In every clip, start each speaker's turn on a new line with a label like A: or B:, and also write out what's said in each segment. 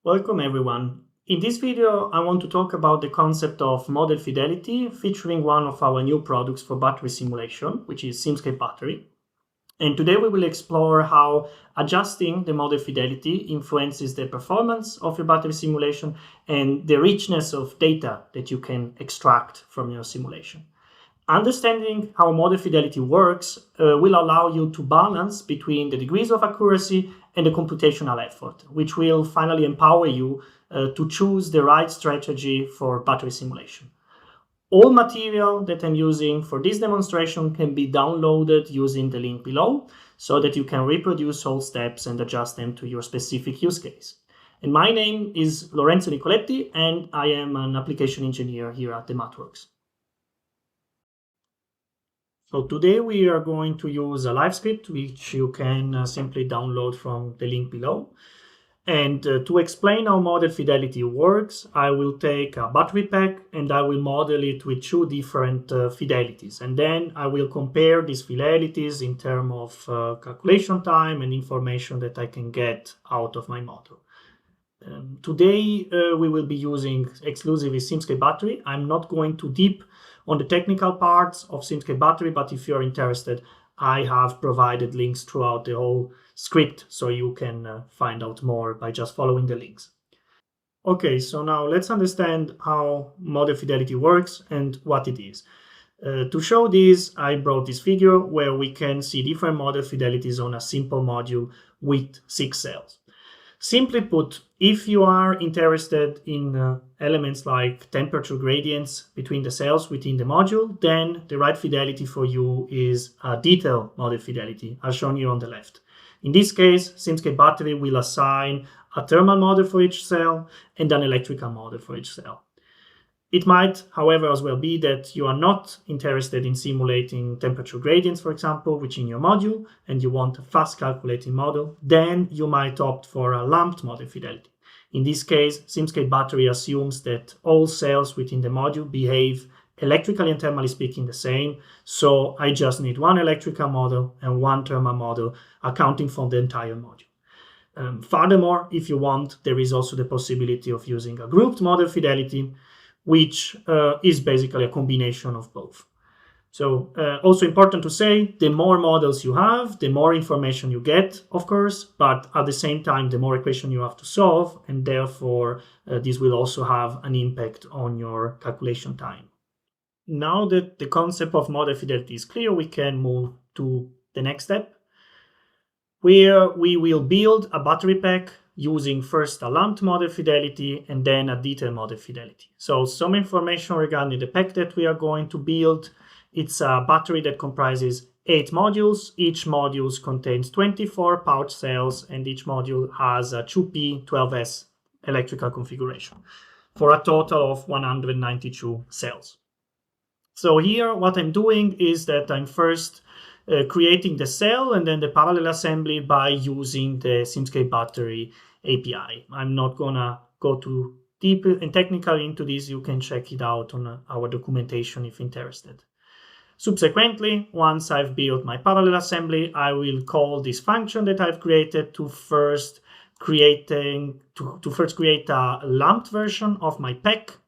A: Welcome everyone. In this video, I want to talk about the concept of model fidelity featuring one of our new products for battery simulation, which is Simscape Battery. And today we will explore how adjusting the model fidelity influences the performance of your battery simulation and the richness of data that you can extract from your simulation. Understanding how model fidelity works will allow you to balance between the degrees of accuracy and the computational effort, which will finally empower you to choose the right strategy for battery simulation. All material that I'm using for this demonstration can be downloaded using the link below so that you can reproduce all steps and adjust them to your specific use case. And my name is Lorenzo Nicoletti, and I am an application engineer here at the MathWorks. So today we are going to use a live script, which you can simply download from the link below. And to explain how model fidelity works, I will take a battery pack and I will model it with two different fidelities. And then I will compare these fidelities in terms of calculation time and information that I can get out of my model. Today we will be using exclusively Simscape Battery. I'm not going too deep on the technical parts of Simscape Battery, but if you're interested, I have provided links throughout the whole script, so you can find out more by just following the links. Okay, so now let's understand how model fidelity works and what it is. To show this, I brought this figure where we can see different model fidelities on a simple module with 6 cells. Simply put, if you are interested in elements like temperature gradients between the cells within the module, then the right fidelity for you is a detail model fidelity, as shown here on the left. In this case, Simscape Battery will assign a thermal model for each cell and an electrical model for each cell. It might, however, as well be that you are not interested in simulating temperature gradients, for example, within your module, and you want a fast calculating model, then you might opt for a lumped model fidelity. In this case, Simscape Battery assumes that all cells within the module behave electrically and thermally speaking the same, so I just need one electrical model and one thermal model accounting for the entire module. Furthermore, if you want, there is also the possibility of using a grouped model fidelity, which is basically a combination of both. So also important to say, the more models you have, the more information you get, of course, but at the same time, the more equation you have to solve, and therefore this will also have an impact on your calculation time. Now that the concept of model fidelity is clear, we can move to the next step, where we will build a battery pack using first a lumped model fidelity and then a detailed model fidelity. So some information regarding the pack that we are going to build. It's a battery that comprises 8 modules. Each module contains 24 pouch cells, and each module has a 2P12S electrical configuration for a total of 192 cells. So here what I'm doing is that I'm first creating the cell and then the parallel assembly by using the Simscape Battery API. I'm not gonna go too deep and technical into this. You can check it out on our documentation if interested. Subsequently, once I've built my parallel assembly, I will call this function that I've created to first create a lumped version of my pack,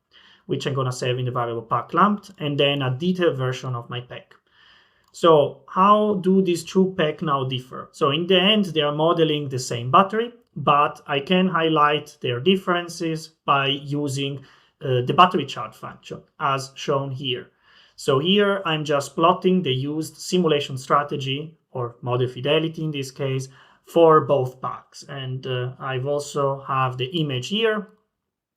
A: which I'm gonna save in the variable pack lumped, and then a detailed version of my pack. So how do these two packs now differ? So in the end, they are modeling the same battery, but I can highlight their differences by using the battery chart function as shown here. So here I'm just plotting the used simulation strategy, or model fidelity in this case, for both packs. And I've also have the image here.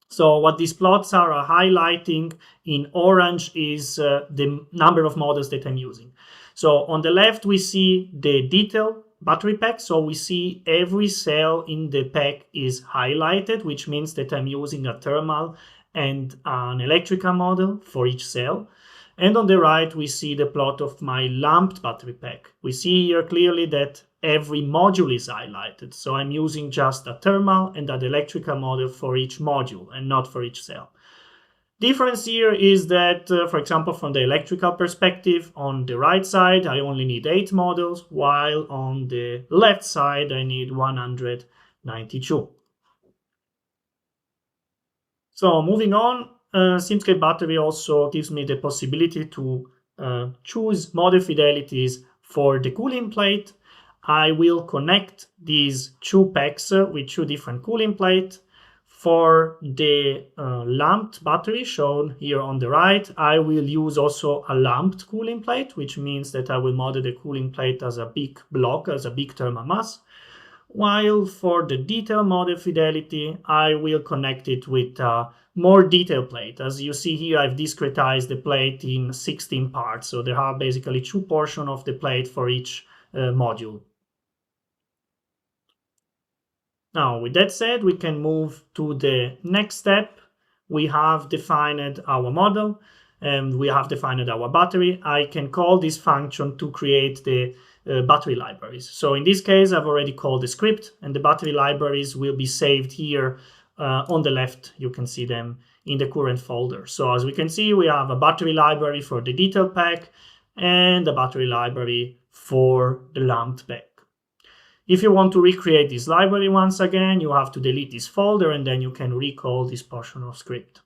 A: So what these plots are highlighting in orange is the number of models that I'm using. So on the left, we see the detail battery pack. So we see every cell in the pack is highlighted, which means that I'm using a thermal and an electrical model for each cell. And on the right, we see the plot of my lumped battery pack. We see here clearly that every module is highlighted. So I'm using just a thermal and an electrical model for each module and not for each cell. Difference here is that, for example, from the electrical perspective, on the right side, I only need 8 models, while on the left side, I need 192. So moving on, Simscape battery also gives me the possibility to choose model fidelities for the cooling plate. I will connect these two packs with two different cooling plates. For the lamped battery shown here on the right, I will use also a lamped cooling plate, which means that I will model the cooling plate as a big block, as a big thermal mass. While for the detail model fidelity, I will connect it with a more detailed plate. As you see here, I've discretized the plate in 16 parts. So there are basically two portions of the plate for each module. Now, with that said, we can move to the next step. We have defined our model and we have defined our battery. I can call this function to create the battery libraries. So in this case, I've already called the script and the battery libraries will be saved here on the left. You can see them in the current folder. So as we can see, we have a battery library for the detail pack and a battery library for the lamped pack. If you want to recreate this library once again, you have to delete this folder and then you can recall this portion of script.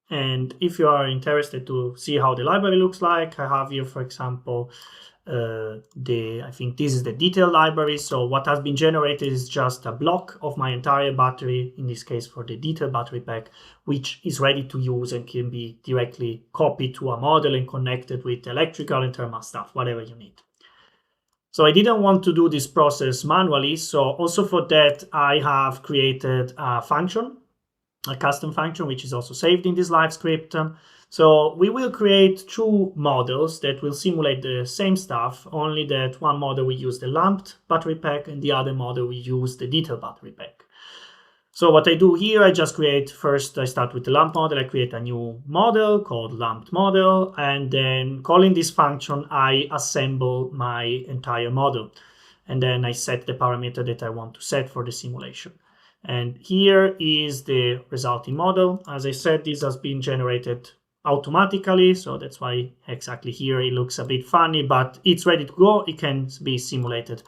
A: And if you are interested to see how the library looks like, I have here, for example, I think this is the detail library. So what has been generated is just a block of my entire battery, in this case for the detail battery pack, which is ready to use and can be directly copied to a model and connected with electrical and thermal stuff, whatever you need. So I didn't want to do this process manually. So also for that, I have created a function, a custom function, which is also saved in this live script. So we will create two models that will simulate the same stuff, only that one model we use the lamped battery pack and the other model we use the detailed battery pack. So what I do here, I just create, first I start with the lamp model, I create a new model called lamped model, and then calling this function, I assemble my entire model. And then I set the parameter that I want to set for the simulation. And here is the resulting model. As I said, this has been generated automatically, so that's why exactly here it looks a bit funny, but it's ready to go. It can be simulated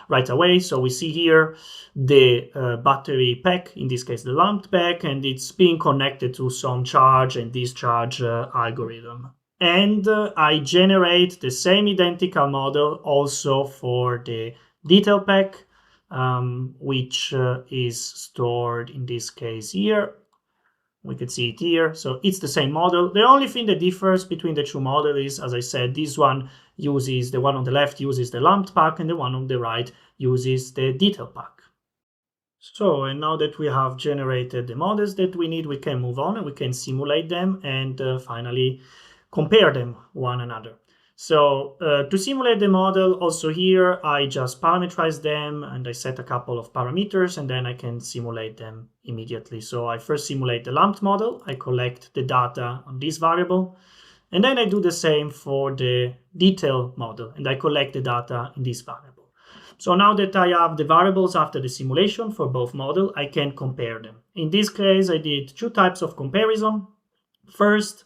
A: right away. So we see here the battery pack, in this case the lamped pack, and it's being connected to some charge and discharge algorithm. And I generate the same identical model also for the detail pack, which is stored in this case here. We can see it here. So it's the same model. The only thing that differs between the two models is, as I said, this one uses, the one on the left uses the lamped pack and the one on the right uses the detail pack. So, and now that we have generated the models that we need, we can move on and we can simulate them and finally compare them one another. So to simulate the model, also here, I just parameterize them and I set a couple of parameters and then I can simulate them immediately. So I first simulate the lamped model. I collect the data on this variable. And then I do the same for the detail model and I collect the data in this variable. So now that I have the variables after the simulation for both models, I can compare them. In this case, I did two types of comparison. First,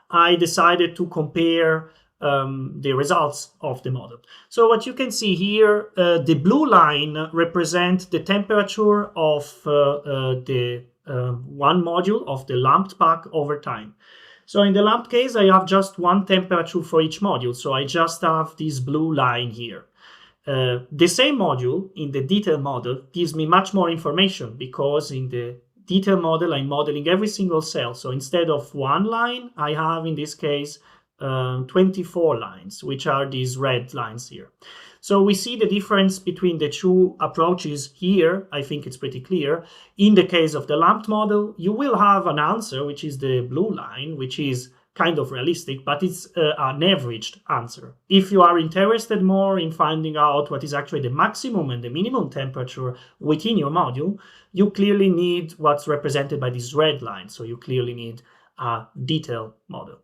A: I decided to compare the results of the model. So what you can see here, the blue line represents the temperature of the one module of the lamped pack over time. So in the lamped case, I have just one temperature for each module. So I just have this blue line here. The same module in the detail model gives me much more information because in the detail model, I'm modeling every single cell. So instead of one line, I have in this case 24 lines, which are these red lines here. So we see the difference between the two approaches here. I think it's pretty clear. In the case of the lamped model, you will have an answer, which is the blue line, which is kind of realistic, but it's an averaged answer. If you are interested more in finding out what is actually the maximum and the minimum temperature within your module, you clearly need what's represented by this red line. So you clearly need a detail model.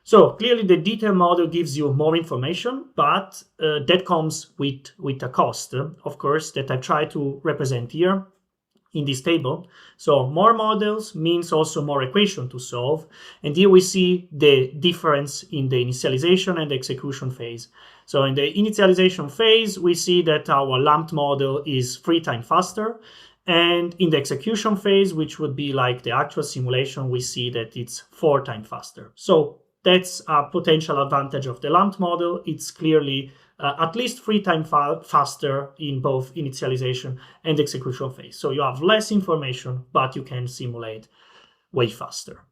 A: So clearly the detail model gives you more information, but that comes with a cost, of course, that I try to represent here in this table. So more models means also more equation to solve. And here we see the difference in the initialization and the execution phase. So in the initialization phase, we see that our lamped model is 3 times faster. And in the execution phase, which would be like the actual simulation, we see that it's 4 times faster. So that's a potential advantage of the LAMP model. It's clearly at least 3 times faster in both initialization and execution phase. So you have less information, but you can simulate way faster.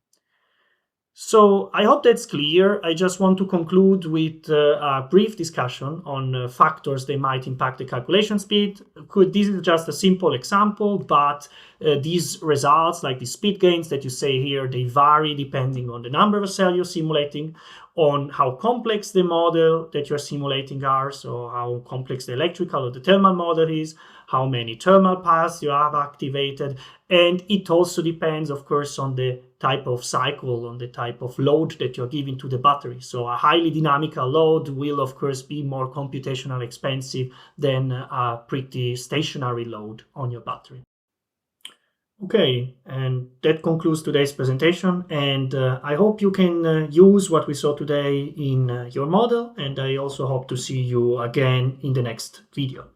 A: So I hope that's clear. I just want to conclude with a brief discussion on factors that might impact the calculation speed. This is just a simple example, but these results, like the speed gains that you say here, they vary depending on the number of cells you're simulating, on how complex the model that you're simulating are, so how complex the electrical or the thermal model is, how many thermal paths you have activated, and it also depends, of course, on the type of cycle, on the type of load that you're giving to the battery. So a highly dynamical load will, of course, be more computationally expensive than a pretty stationary load on your battery. Okay, and that concludes today's presentation, and I hope you can use what we saw today in your model, and I also hope to see you again in the next video.